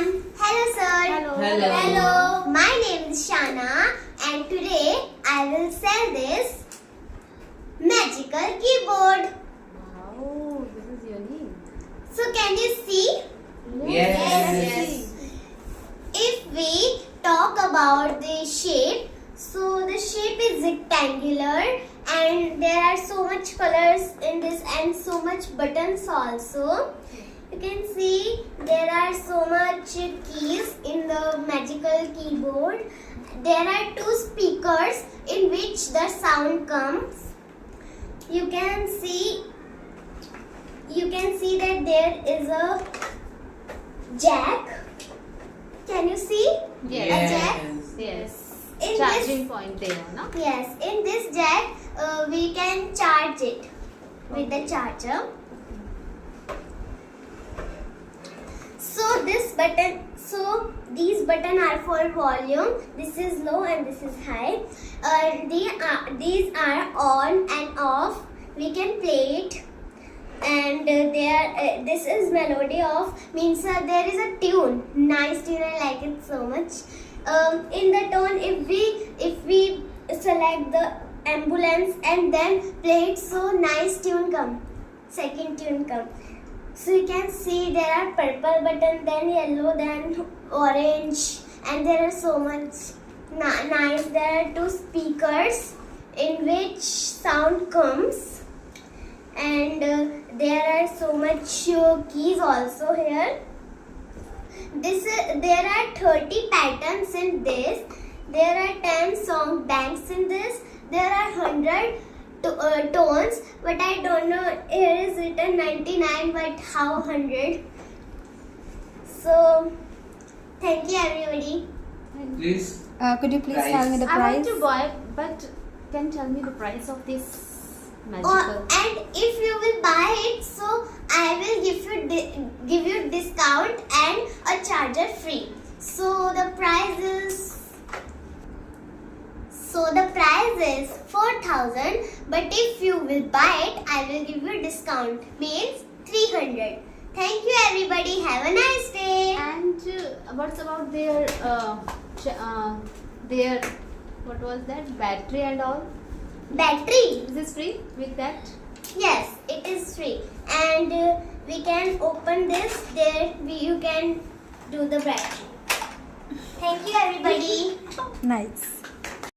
ma'am. Hello sir. Hello. My name is Shana and today I will sell this magical keyboard. Wow, this is unique. So can you see? Yes. If we talk about the shape, so the shape is rectangular and there are so much colors in this and so much buttons also. You can see there are so much keys in the magical keyboard. There are two speakers in which the sound comes. You can see that there is a jack. Can you see? Yes. A jack? Yes. In Charging point there, no? Yes, in this jack we can charge it with the charger. So these buttons are for volume. This is low and this is high. These are on and off. We can play it. And this is melody of means there is a tune, nice tune. I like it so much. In the tone, if we select the ambulance and then play it, so nice tune come, second tune come. So you can see there are purple button, then yellow, then orange, and there are so much nice. There are two speakers in which sound comes. And there are so much keys also here. There are 30 patterns in this. There are 10 song banks in this. There are 100 tones, but I don't know. Here is written 99, but how 100? So thank you everybody. Please. Could you please Price. tell me the I want price? to buy, but can you tell me the price of this magical? And if you will buy it, so I will give you discount and a charger free. So the price is 4,000. But if you will buy it, I will give you discount. Means 300. Thank you everybody. Have a nice day. And what's about their what was that, battery and all? Battery. Is this free with that? Yes, it is free. And we can open this. You can do the battery. Thank you everybody. Nice.